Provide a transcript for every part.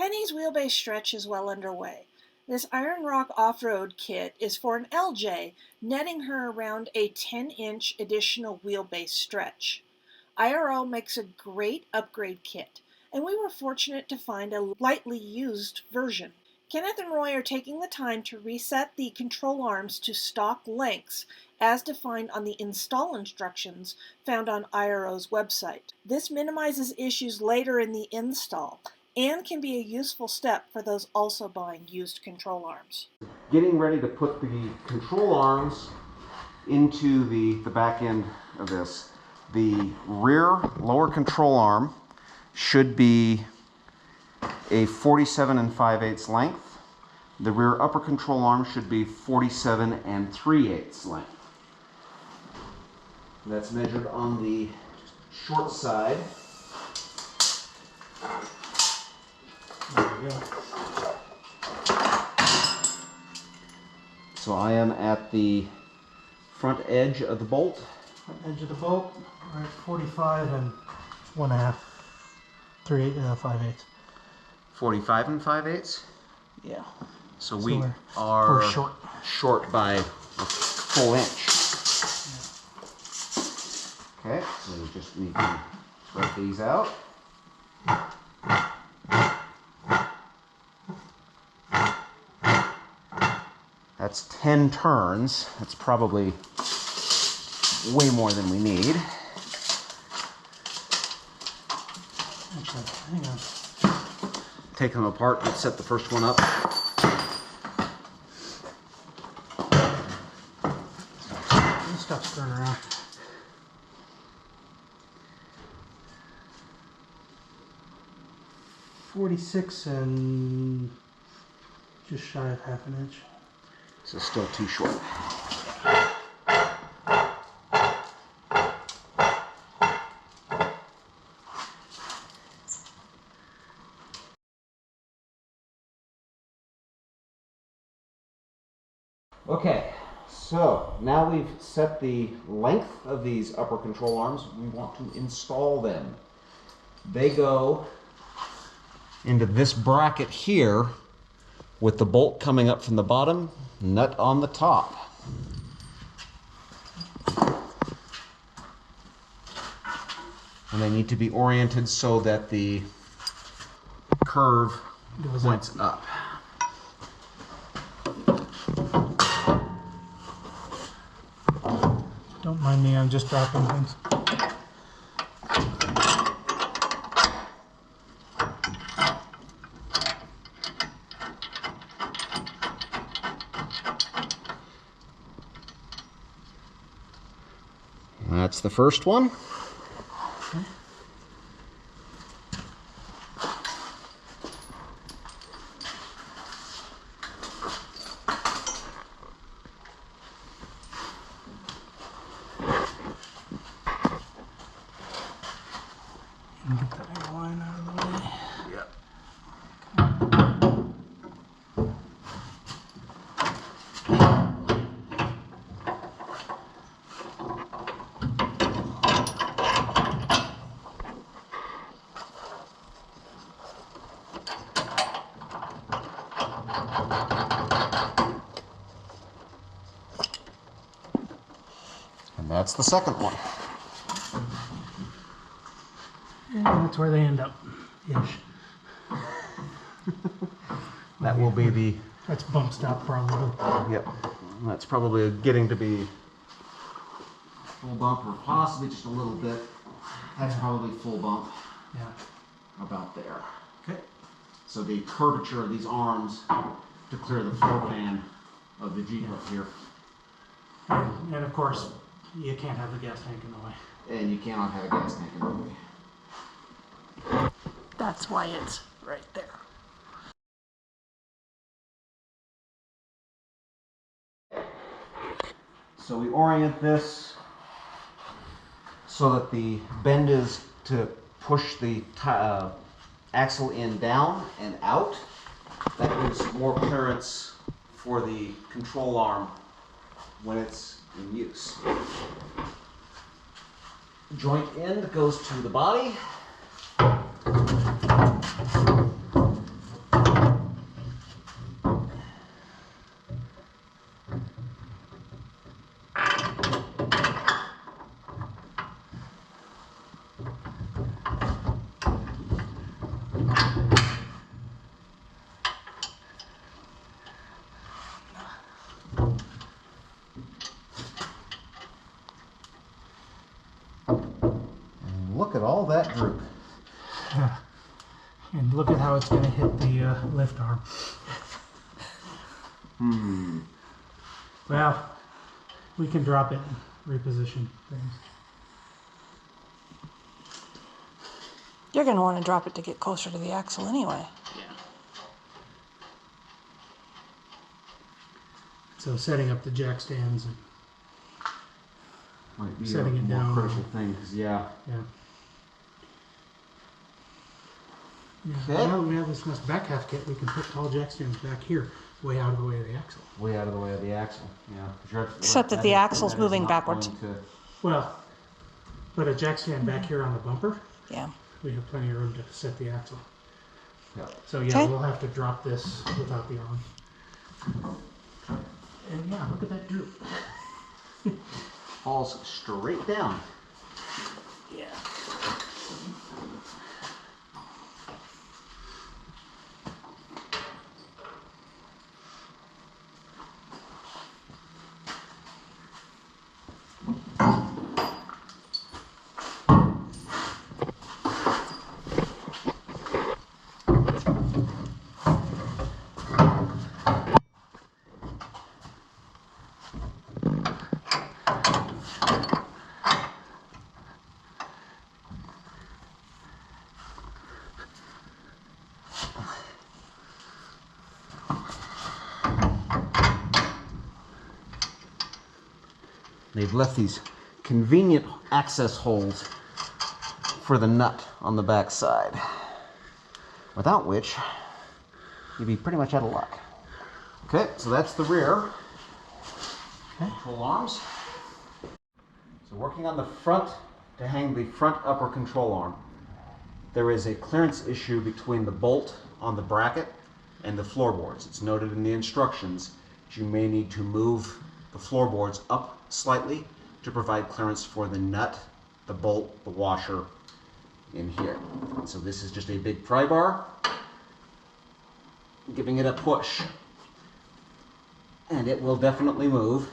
Henny's wheelbase stretch is well underway. This Iron Rock off-road kit is for an LJ, netting her around a 10-inch additional wheelbase stretch. IRO makes a great upgrade kit, and we were fortunate to find a lightly used version. Kenneth and Roy are taking the time to reset the control arms to stock lengths as defined on the install instructions found on IRO's website. This minimizes issues later in the install and can be a useful step for those also buying used control arms. Getting ready to put the control arms into the back end of this. The rear lower control arm should be a 47 5/8 length. The rear upper control arm should be 47 3/8 length. That's measured on the short side. There we go. So I am at the front edge of the bolt. Front edge of the bolt, right, 45 1/2, 5/8. 45 5/8? Yeah. So we are we're short by a full inch. Yeah. Okay, so we just need to thread these out. That's 10 turns. That's probably way more than we need. Actually, hang on. Take them apart. Let's set the first one up. This stuff's turning around. .46 and just shy of 1/2 inch. So still too short. Okay, so now we've set the length of these upper control arms. We want to install them. They go into this bracket here with the bolt coming up from the bottom, nut on the top. And they need to be oriented so that the curve points up. Don't mind me, I'm just dropping things. That's the first one. Okay. Get that line out of the way. Yep. And that's the second one. And that's where they end up. Ish. That will be the... That's bump stop probably. Yep. That's probably getting to be full bump or possibly just a little bit. That's probably full bump. Yeah. About there. Okay. So the curvature of these arms to clear the floor fan of the Jeep up here. And of course, you can't have the gas tank in the way. And you cannot have a gas tank in the way. That's why it's right there. So we orient this so that the bend is to push the axle in down and out. That gives more clearance for the control arm when it's in use. Joint end goes to the body. look at all that droop. Yeah. And look at how it's going to hit the lift arm. Well, we can drop it and reposition things. You're going to want to drop it to get closer to the axle anyway. So setting up the jack stands and Might be setting a it more down. critical thing, because yeah. Okay. Now that we have this nice back half kit, we can put tall jack stands back here, way out of the way of the axle. way out of the way of the axle. Yeah. Except that the axle's moving backwards. Well, but a jack stand back here on the bumper, Yeah. we have plenty of room to set the axle. Yeah. So yeah, Okay. we'll have to drop this without the arm. And yeah, look at that droop. Falls straight down. Yeah. They've left these convenient access holes for the nut on the back side, without which you'd be pretty much out of luck. Okay, so that's the rear. Control arms. So working on the front to hang the front upper control arm, there is a clearance issue between the bolt on the bracket and the floorboards. It's noted in the instructions that you may need to move the floorboards up slightly to provide clearance for the nut, the bolt, the washer in here. So this is just a big pry bar, giving it a push. And it will definitely move.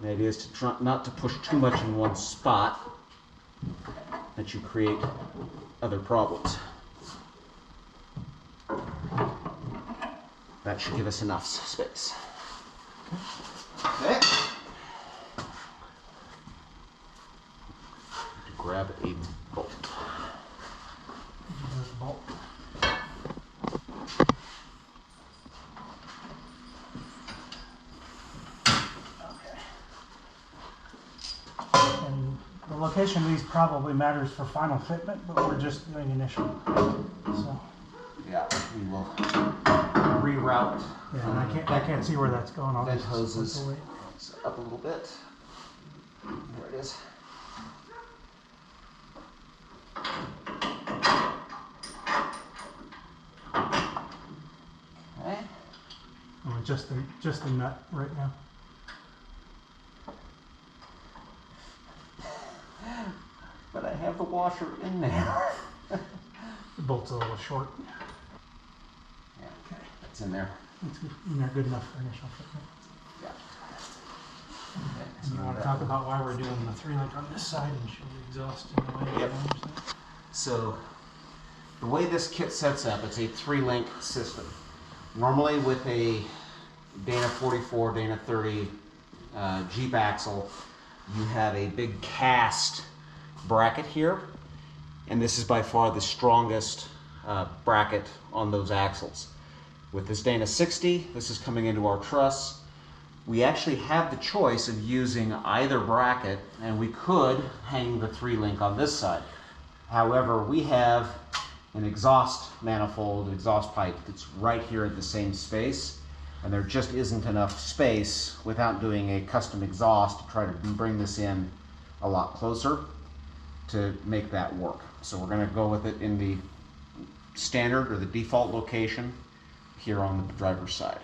The idea is to try not to push too much in one spot, that you create other problems. That should give us enough space. Okay. Grab a bolt. There's a bolt. And the location of these probably matters for final fitment, but we're just doing initial. So Yeah, we will reroute. yeah, and I can't see where that's going. I'll Vent just hoses. slip away. It's up a little bit. There it is. Okay. Oh, just the nut right now. But I have the washer in there. The bolt's a little short. Yeah, it's in there. It's not good enough for initial fitment. Yeah. And you want to talk about why we're doing the 3-link on this side and show the exhaust in the way? Yep. So the way this kit sets up, it's a 3-link system. Normally with a Dana 44, Dana 30 Jeep axle, you have a big cast bracket here, and this is by far the strongest bracket on those axles. With this Dana 60, this is coming into our truss. We actually have the choice of using either bracket, and we could hang the 3-link on this side. However, we have an exhaust manifold, exhaust pipe that's right here at the same space, and there just isn't enough space without doing a custom exhaust to try to bring this in a lot closer to make that work. So we're going to go with it in the standard or the default location here on the driver's side.